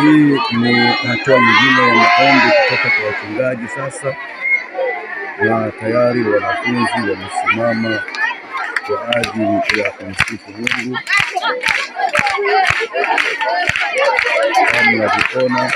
Hii ni hatua nyingine ya maombi kutoka kwa wachungaji sasa, na tayari wanafunzi wamesimama kwa ajili ya kumsifu Mungu. Kama mnavyoona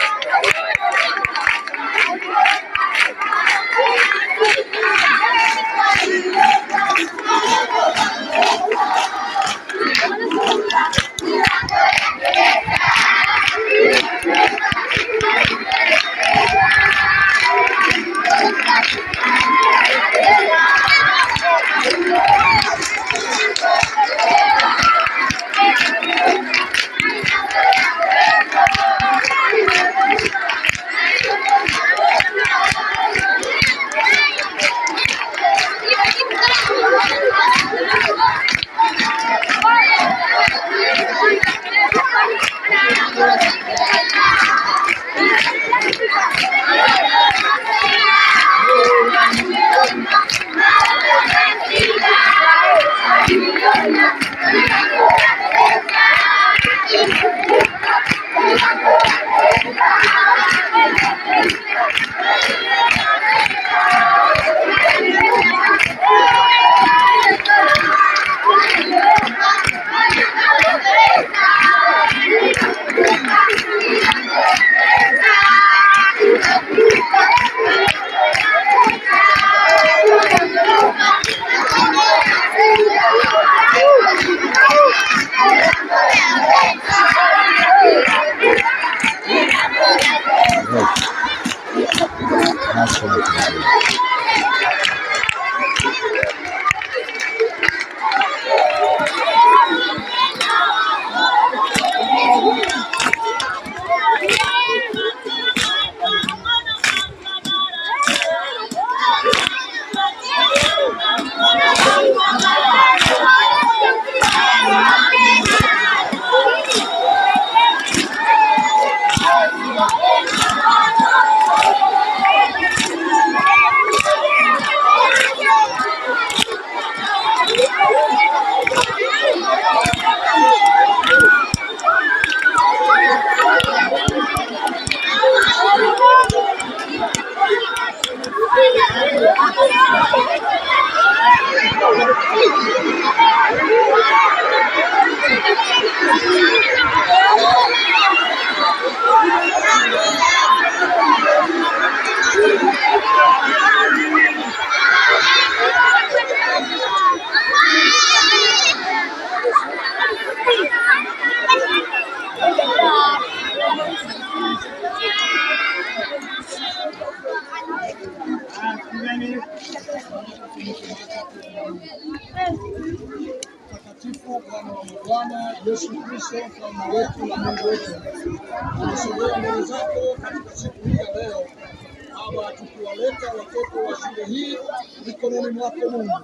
Mtakatifu Bwana Yesu Kristo, Mfalme wetu na Mungu wetu, tunasogea mbele zako katika siku hii ya leo Baba, tukiwaleta watoto wa shule hii mikononi mwako Mungu.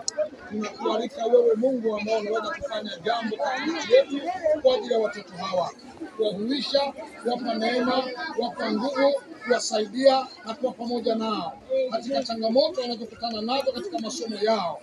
Tunakualika wewe Mungu ambao unaweza kufanya jambo katika nchi yetu kwa ajili ya watoto hawa, kuwahuisha, kuwapa neema, kuwapa nguvu, kuwasaidia na kuwa pamoja nao katika changamoto wanazokutana nazo katika masomo yao.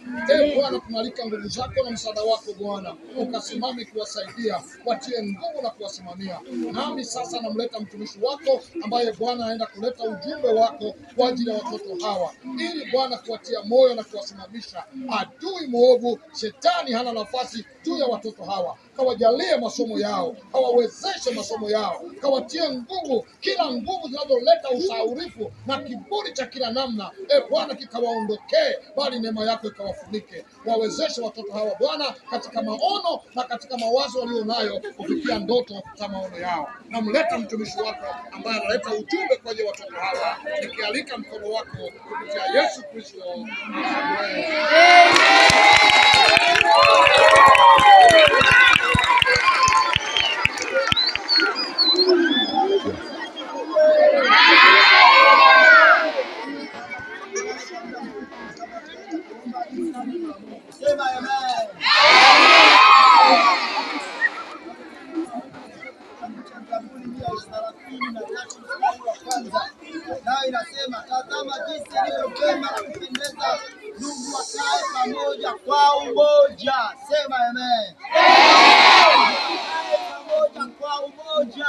Bwana, tunaalika nguvu zako na msaada wako Bwana, ukasimame kuwasaidia, watie nguvu na kuwasimamia. Nami sasa namleta mtumishi wako ambaye Bwana anaenda kuleta ujumbe wako kwa ajili ya watoto hawa, ili Bwana kuwatia moyo na kuwasimamisha. Adui mwovu shetani hana nafasi juu ya watoto hawa. Kawajalie masomo yao, kawawezeshe masomo yao, kawatie nguvu, kila nguvu zinazoleta usaurifu na kiburi cha kila namna, Bwana kikawaondokee, bali neema yako ikawafunike. Wawezeshe watoto hawa Bwana katika maono na katika mawazo walionayo kufikia ndoto za maono yao. Namleta mtumishi wako ambaye analeta ujumbe kwa ajili ya watoto hawa, nikialika mkono wako kupitia Yesu Kristo. Sema amen. Pamoja kwa umoja,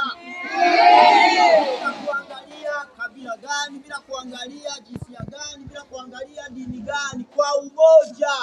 bila kuangalia kabila gani, bila kuangalia jinsia gani, bila kuangalia dini gani, kwa umoja.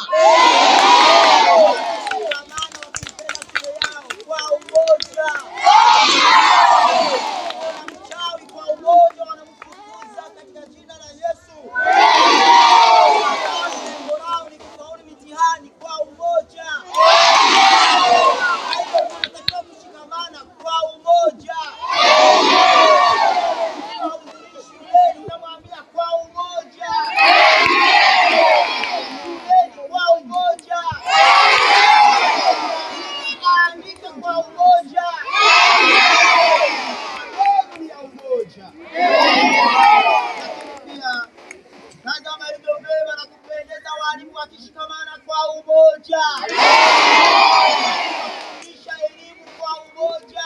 Wakishikamana kwa umoja, kufundisha elimu kwa umoja,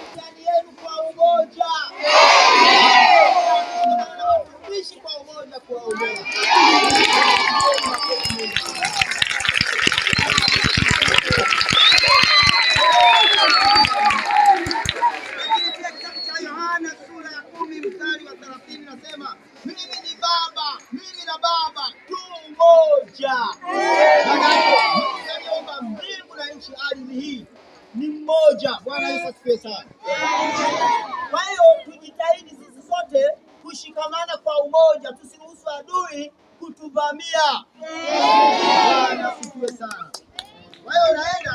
mtihani yenu kwa umoja, watumishi kwa umoja, kwa umoja. Kitabu cha Yohana sura ya 10 mstari wa 30 nasema, mimi ni Baba, mimi na Baba tu mmoja. Aliyeumba mbingu na nchi, ardhi hii, ni mmoja. Bwana Yesu asifiwe sana. Kwa hiyo tujitahidi sisi sote kushikamana kwa umoja, tusiruhusu adui kutuvamia. Bwana asifiwe sana. Kwa hiyo naenda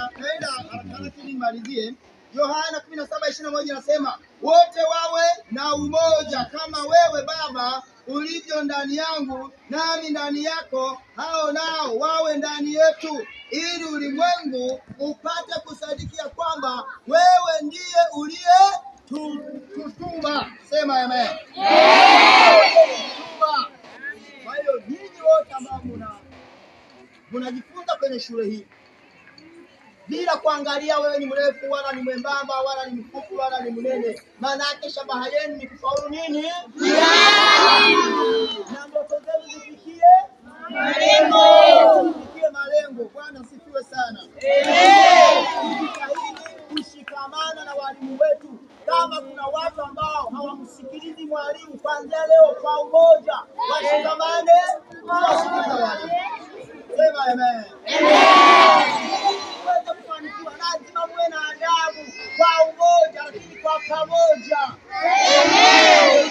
haraka nimalizie. Yohana 17:21 nasema, wote wawe na umoja kama wewe Baba ulivyo ndani yangu nami ndani yako, hao nao wawe ndani yetu, ili ulimwengu upate kusadiki ya kwamba wewe ndiye uliyetutuma. Sema amen. Kwa hiyo nyinyi wote ambao mnajifunza kwenye shule hii, bila kuangalia wewe ni mrefu wala ni mwembamba wala ni mfupi wala ni mnene, maana yake shabaha yenu ni kufaulu nini? Na ndoto zenu zifikie malengo. Bwana asifiwe sana. Tujitahidi kushikamana na walimu wetu. Kama kuna watu ambao hawamsikilizi mwalimu, kuanzia leo kwa umoja washikamane kuwasikiliza walimu. Sema amen. Lazima muwe na adabu kwa umoja, lakini kwa pamoja.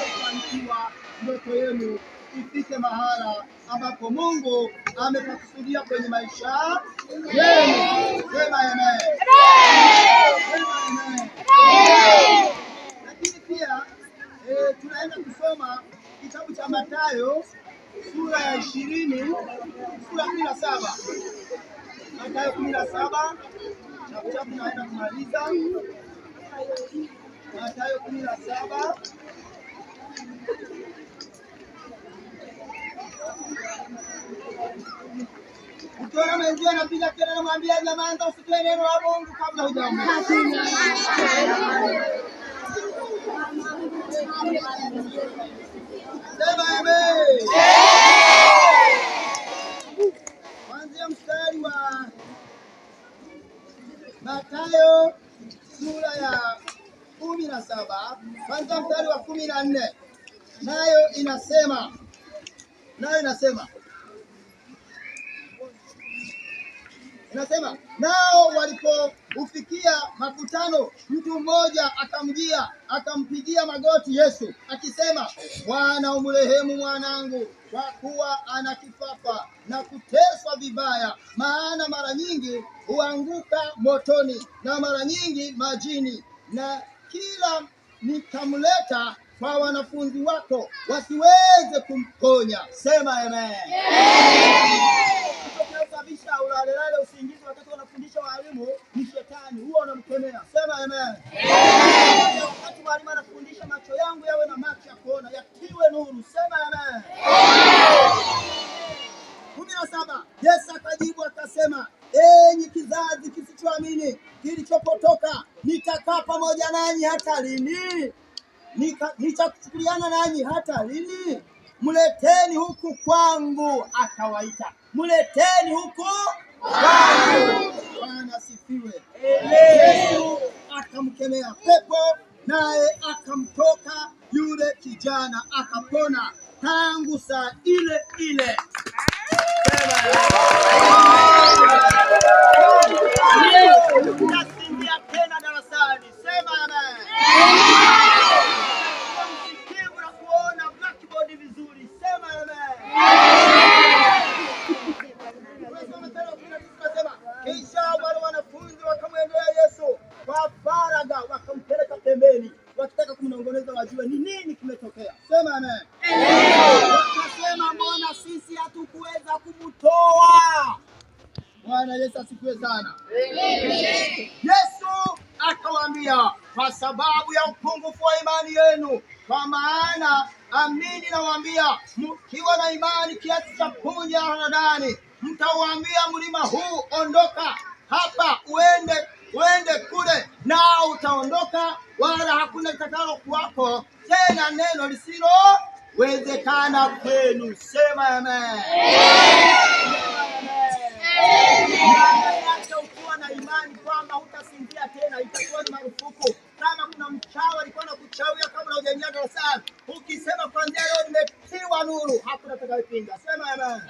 Kufanikiwa ndoto yenu ifike mahala ambapo Mungu amepakusudia kwenye maisha yenu. Sema amen. Lakini pia tunaenda kusoma kitabu cha Mathayo sura ya 20, sura 17. Mathayo 17 na tunaenda kumaliza. Mathayo 17 ukiona mwenzio anapiga kelele, mwambie jamani, usitoe neno la Mungu kabla hujaomba. Sema amen. Kuanzia mstari wa Mathayo sura ya 17 kwanza mstari wa 14, nayo inasema nao walipoufikia makutano, mtu mmoja akamjia akampigia magoti Yesu akisema, Bwana, umrehemu mwanangu, kwa kuwa ana kifafa na kuteswa vibaya, maana mara nyingi huanguka motoni na mara nyingi majini, na kila nikamleta kwa wanafunzi wako wasiweze kumponya. Sema amen. Kabisa ulalelale usingizi wakati wanafundisha walimu ni shetani, huo unamkemea. Sema amen. Wakati mwalimu anafundisha, macho yangu yawe na macho ya kuona, yatiwe nuru. Sema amen. 17 Yesu akajibu akasema, enyi kizazi kisichoamini kilichopotoka, nitakaa pamoja nanyi hata lini? Nitakuchukuliana nanyi hata lini? Mleteni huku kwangu. Akawaita, mleteni huku. akamkemea pepo, naye akamtoka yule kijana akapona tangu saa ile ile. Utasingia tena darasani. Sema amen. Msikivu na kuona blackboard vizuri. Sema amen. Kisha wale wanafunzi wakamwendea Yesu kwa faragha, wakampeleka pembeni, wakitaka kumnong'oneza wajue ni nini kimetokea. Sema amen. Wakasema, mbona sisi hatukuweza kumtoa? Bwana Yesu asifiwe sana. Yesu akawaambia, kwa sababu ya upungufu wa imani yenu, kwa maana amini nawaambia, mkiwa na imani kiasi cha punje ya haradali, mtauambia mlima huu, ondoka hapa uende kule, nao utaondoka, wala hakuna litakalo kuwako tena neno lisilowezekana kwenu. Sema amen. Hata ukiwa na imani kwamba hutasinzia tena, itakuwa ni marufuku. Kama kuna mchawi alikuwa anakuchawia kabla hujaingia darasani, ukisema kuanzia leo nimetiwa nuru, hakuna atakayepinga. Sema amen.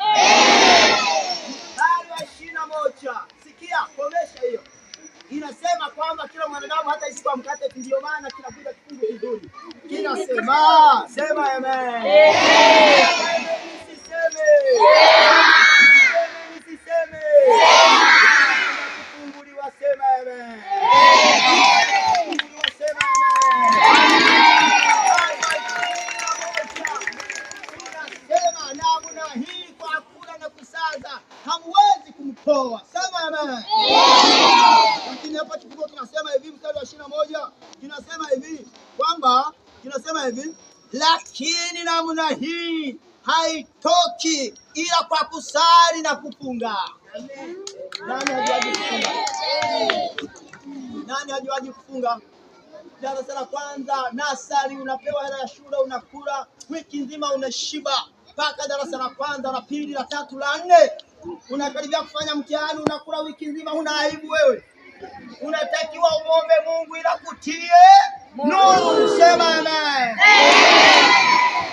Mstari wa 21, sikia, komesha hiyo. Inasema kwamba kila mwanadamu hata isi kwa mkate, ndio maana kinakuja kifungu kizuri. Kinasema, sema amen. Hamwezi kumtoa. Sema amen. Lakini hapa kifungu kinasema hivi, mstari wa 21 kinasema hivi kwamba lakini namna hii haitoki ila kwa kusali na kufunga. Nani hajawahi kufunga? Darasa la kwanza nasari, unapewa hela ya shule, unakula wiki nzima, unashiba mpaka darasa la kwanza, la pili, la tatu, la nne, unakaribia kufanya mtihani, unakula wiki nzima, huna aibu wewe. Unatakiwa umwombe Mungu ila kutie nuru. Sema amen.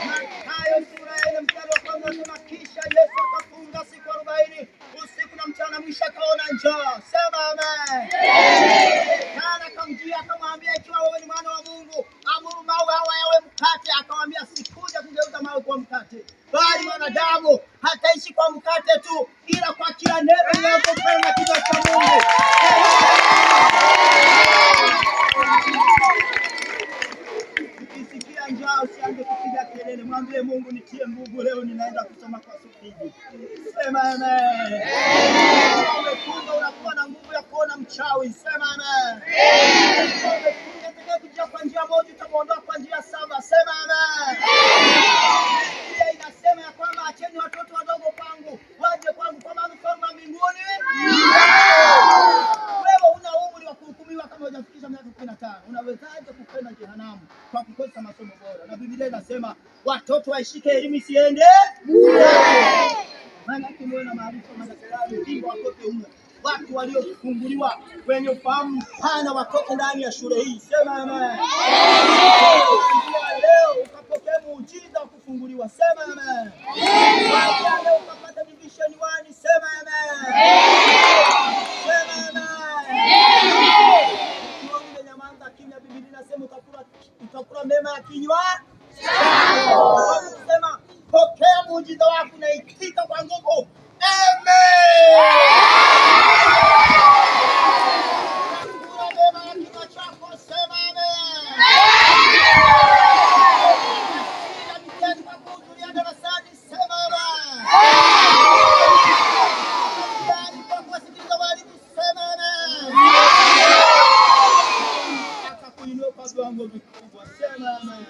Mathayo sura ya 4 mstari wa 1 unasema, kisha Yesu akafunga siku 40 usiku na mchana, mwisho akaona njaa. Sema amen. Kana akamjia akamwambia, ikiwa wewe ni mwana wa Mungu, amuru mawe hawa yawe mkate. Akamwambia, sikuja kugeuza mawe kuwa mkate, bali wanadamu hataishi kwa mkate tu, ila kwa kila neno linalotoka na kinywa cha Mungu. Ukisikia njaa usianze kupiga kelele, mwambie Mungu, nitie nguvu leo, ninaenda kusoma kwa Sufiji. Sema amen. Umefunga, unakuwa na nguvu ya kuona mchawi. Sema amen. Umefunga kuja kwa njia moja, utamuondoa kwa njia 7. Sema amen. Pia inasema ya kwamba acheni watoto wadogo kwangu waje kwangu, kwa maana ufalme wa mbinguni. Wewe una umri wa kuhukumiwa kama hujafikisha miaka 15. Unawezaje kupenda jehanamu kwa kukosa masomo bora? Na Biblia inasema watoto waishike elimu isiende bure. Maana kimwe na maarifa madaktari ndio watoto humo. Watu waliofunguliwa wenye ufahamu mpana watoke ndani ya shule hii. Sema amen. Leo ukapokea muujiza wa kufunguliwa. Sema amen. Leo ukapata division 1. Sema amen. Sema amen. Mungu nyamaza kimya. Biblia inasema utakula mema ya kinywa. Sema pokea muujiza wako na itika kwa nguvu. Amen. Sema amen.